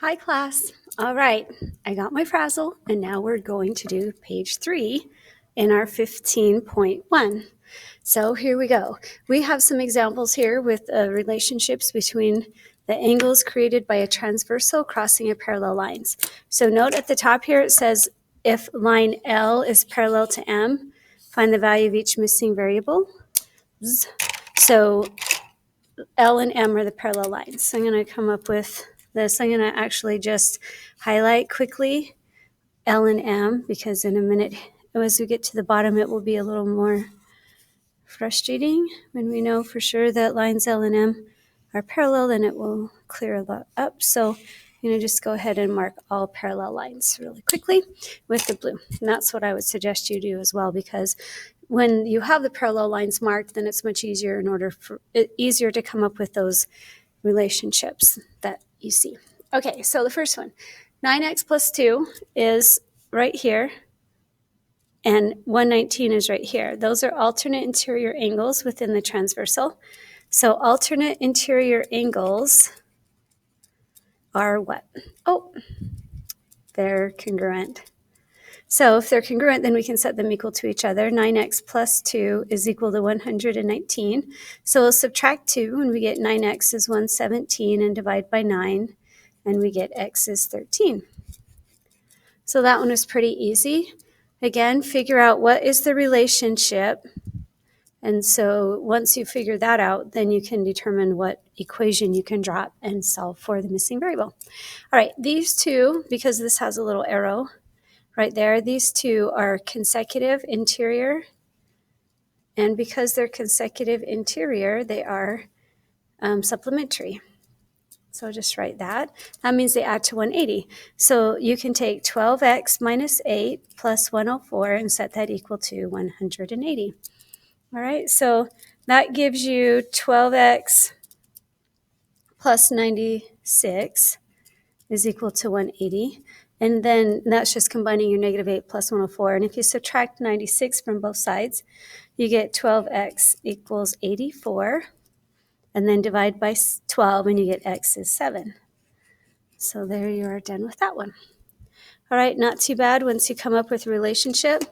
Hi, class. All right, I got my Frazzle, and now we're going to do page 3 in our 15.1. So here we go. We have some examples here with relationships between the angles created by a transversal crossing a parallel lines. So note at the top here it says if line L is parallel to M, find the value of each missing variable. So L and M are the parallel lines. So I'm going to come up with this. I'm going to actually just highlight quickly L and M because in a minute, as we get to the bottom, it will be a little more frustrating when we know for sure that lines L and M are parallel, then it will clear a lot up. So I'm going to just go ahead and mark all parallel lines really quickly with the blue. And that's what I would suggest you do as well, because when you have the parallel lines marked, then it's much easier easier to come up with those relationships that you see. Okay, so the first one, 9x plus 2 is right here, and 119 is right here. Those are alternate interior angles within the transversal. So alternate interior angles are what? Oh, they're congruent. So if they're congruent, then we can set them equal to each other. 9x plus 2 is equal to 119. So we'll subtract 2, and we get 9x is 117, and divide by 9, and we get x is 13. So that one was pretty easy. Again, figure out what is the relationship. And so once you figure that out, then you can determine what equation you can drop and solve for the missing variable. All right, these two, because this has a little arrow right there, these two are consecutive interior. And because they're consecutive interior, they are supplementary. So just write that. That means they add to 180. So you can take 12x minus 8 plus 104 and set that equal to 180. All right, so that gives you 12x plus 96 is equal to 180. And then that's just combining your negative 8 plus 104. And if you subtract 96 from both sides, you get 12x equals 84. And then divide by 12, and you get x is 7. So there you are done with that one. All right, not too bad once you come up with a relationship.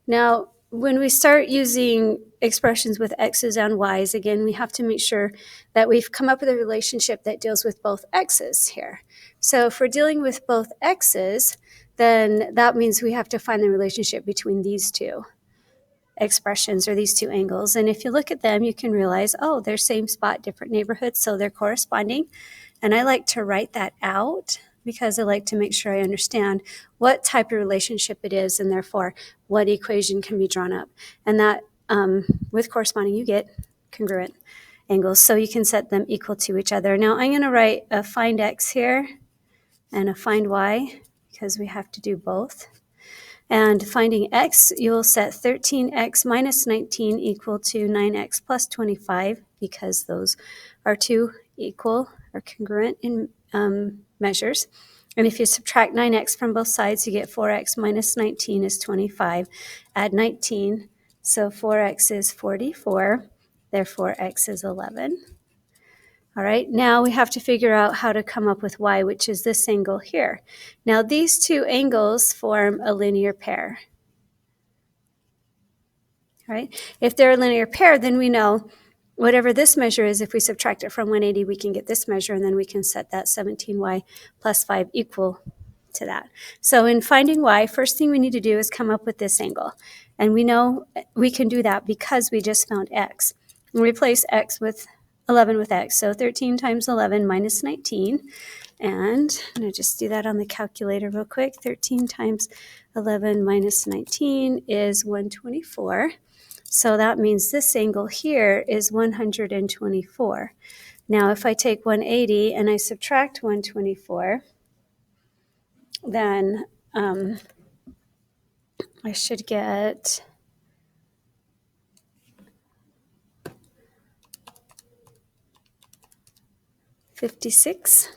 Now, when we start using expressions with x's and y's, again, we have to make sure that we've come up with a relationship that deals with both x's here. So if we're dealing with both x's, then that means we have to find the relationship between these two expressions or these two angles. And if you look at them, you can realize, oh, they're same spot, different neighborhoods, so they're corresponding. And I like to write that out because I like to make sure I understand what type of relationship it is and therefore what equation can be drawn up. And that with corresponding, you get congruent angles. So you can set them equal to each other. Now I'm going to write a find x here and a find y because we have to do both. And finding x, you'll set 13x minus 19 equal to 9x plus 25 because those are two equal or congruent in measures. And if you subtract 9x from both sides, you get 4x minus 19 is 25. Add 19, so 4x is 44, therefore x is 11. All right, now we have to figure out how to come up with y, which is this angle here. Now these two angles form a linear pair. All right, if they're a linear pair, then we know whatever this measure is, if we subtract it from 180, we can get this measure, and then we can set that 17y plus 5 equal to that. So in finding y, first thing we need to do is come up with this angle. And we know we can do that because we just found x. And replace x with 11 with x. So 13 times 11 minus 19. And I'm going to just do that on the calculator real quick. 13 times 11 minus 19 is 124. So that means this angle here is 124. Now, if I take 180 and I subtract 124, then I should get 56.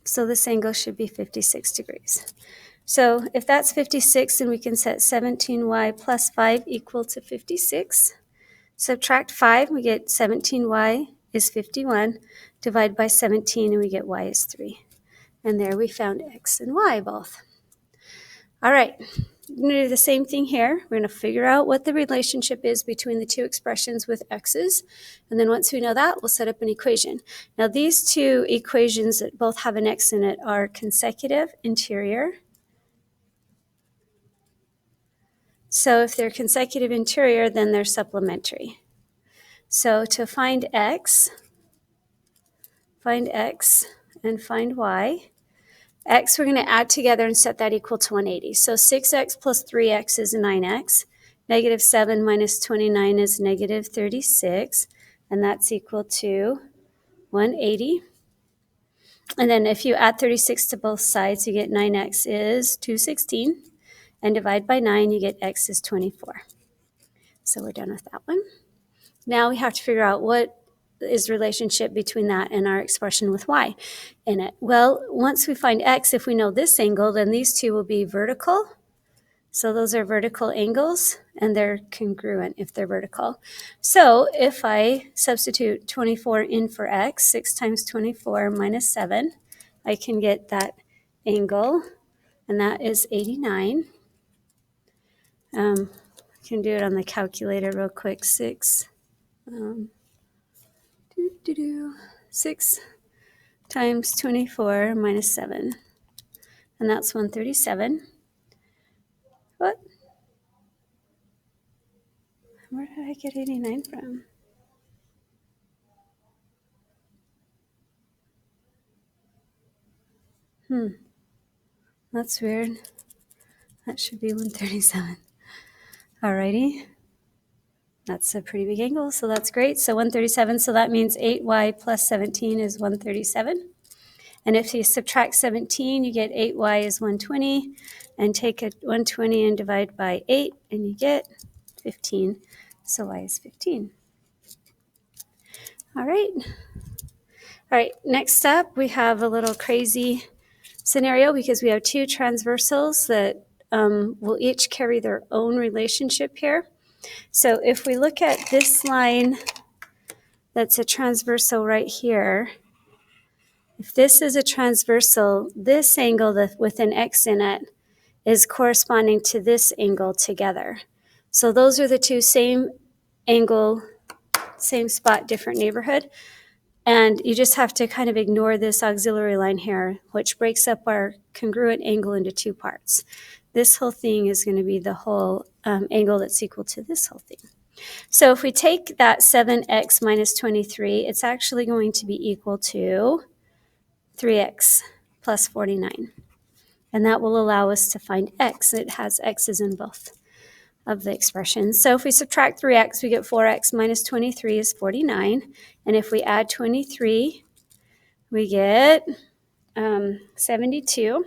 So this angle should be 56 degrees. So if that's 56, then we can set 17y plus 5 equal to 56. Subtract 5, we get 17y is 51. Divide by 17 and we get y is 3. And there we found x and y both. All right, we're going to do the same thing here. We're going to figure out what the relationship is between the two expressions with x's. And then once we know that, we'll set up an equation. Now these two equations that both have an x in it are consecutive interior. So if they're consecutive interior, then they're supplementary. So to find x and find y, x we're going to add together and set that equal to 180. So 6x plus 3x is 9x. Negative 7 minus 29 is negative 36. And that's equal to 180. And then if you add 36 to both sides, you get 9x is 216. And divide by 9, you get x is 24. So we're done with that one. Now we have to figure out what is the relationship between that and our expression with y in it. Well, once we find x, if we know this angle, then these two will be vertical. So those are vertical angles, and they're congruent if they're vertical. So if I substitute 24 in for x, 6 times 24 minus 7, I can get that angle, and that is 89. I can do it on the calculator real quick. 6 times 24 minus 7, and that's 137. What? Where did I get 89 from? That's weird. That should be 137. Alrighty. That's a pretty big angle, so that's great. So 137, so that means 8y plus 17 is 137. And if you subtract 17, you get 8y is 120. And take a 120 and divide by 8, and you get 15. So y is 15. All right, next up, we have a little crazy scenario because we have two transversals that will each carry their own relationship here. So if we look at this line that's a transversal right here, if this is a transversal, this angle with an x in it is corresponding to this angle together. So those are the two same angle, same spot, different neighborhood. And you just have to kind of ignore this auxiliary line here, which breaks up our congruent angle into two parts. This whole thing is going to be the whole angle that's equal to this whole thing. So if we take that 7x minus 23, it's actually going to be equal to 3x plus 49. And that will allow us to find x. It has x's in both of the expressions. So if we subtract 3x, we get 4x minus 23 is 49. And if we add 23, we get 72.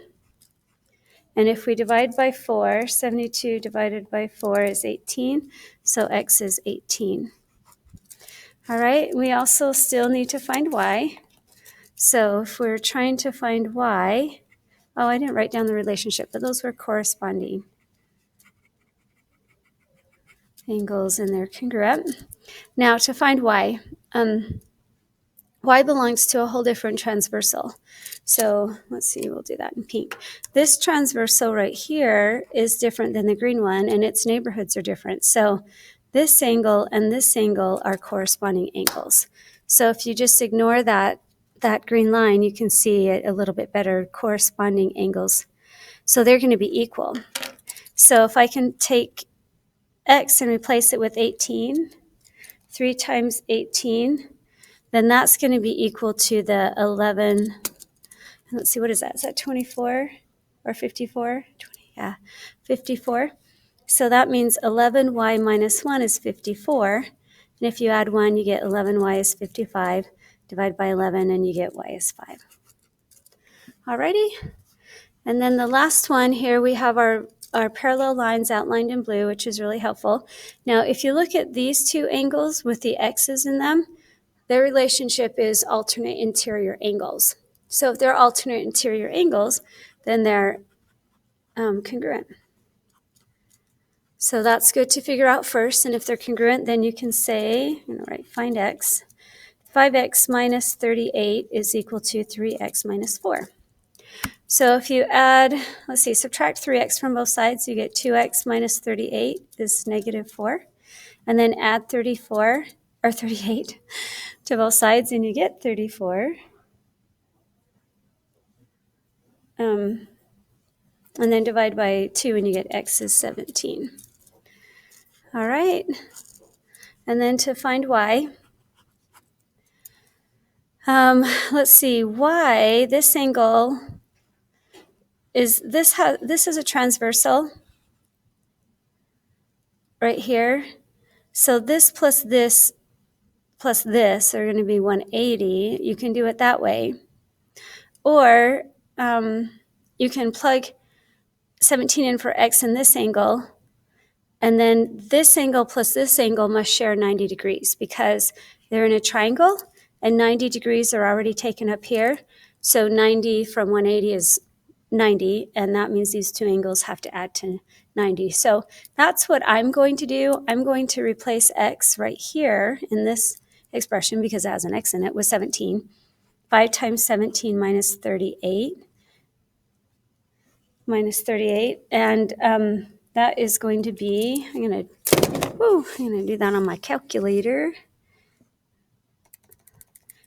And if we divide by 4, 72 divided by 4 is 18. So x is 18. All right, we also still need to find y. So if we're trying to find y, oh, I didn't write down the relationship, but those were corresponding angles and they're congruent. Now to find y, y belongs to a whole different transversal. So let's see, we'll do that in pink. This transversal right here is different than the green one, and its neighborhoods are different. So this angle and this angle are corresponding angles. So if you just ignore that green line, you can see it a little bit better, corresponding angles. So they're going to be equal. So if I can take x and replace it with 18, 3 times 18, then that's going to be equal to the 11. Let's see, what is that? Is that 24 or 54? 20, yeah, 54. So that means 11y minus 1 is 54. And if you add 1, you get 11y is 55. Divide by 11, and you get y is 5. Alrighty. And then the last one here, we have our parallel lines outlined in blue, which is really helpful. Now, if you look at these two angles with the x's in them, their relationship is alternate interior angles. So if they're alternate interior angles, then they're congruent. So that's good to figure out first. And if they're congruent, then you can say, find x. 5x minus 38 is equal to 3x minus 4. So if you add, let's see, subtract 3x from both sides, you get 2x minus 38 is negative 4. And then add 34 or 38 to both sides, and you get 34. And then divide by 2, and you get x is 17. All right. And then to find y, let's see, y, this angle is, this is a transversal right here. So this plus this plus this are going to be 180. You can do it that way. Or you can plug 17 in for x in this angle, and then this angle plus this angle must share 90 degrees because they're in a triangle, and 90 degrees are already taken up here. So 90 from 180 is 90, and that means these two angles have to add to 90. So that's what I'm going to do. I'm going to replace x right here in this expression because it has an x in it with 17. 5 times 17 minus 38. And that is going to be, I'm going to do that on my calculator.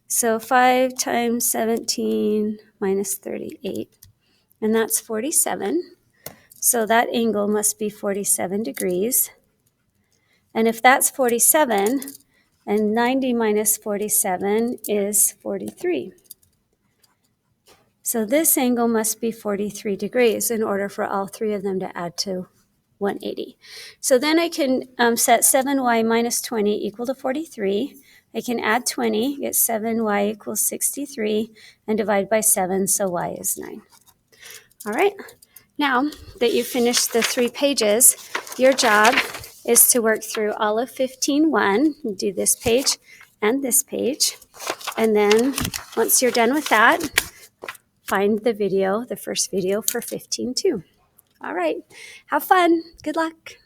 So 5 times 17 minus 38, and that's 47. So that angle must be 47 degrees. And if that's 47, and 90 minus 47 is 43. So this angle must be 43 degrees in order for all three of them to add to 180. So then I can set 7y minus 20 equal to 43. I can add 20, get 7y equals 63, and divide by 7, so y is 9. All right. Now that you've finished the 3 pages, your job is to work through all of 15.1, do this page and this page, and then once you're done with that, find the video, the first video for 15.2. All right, have fun. Good luck.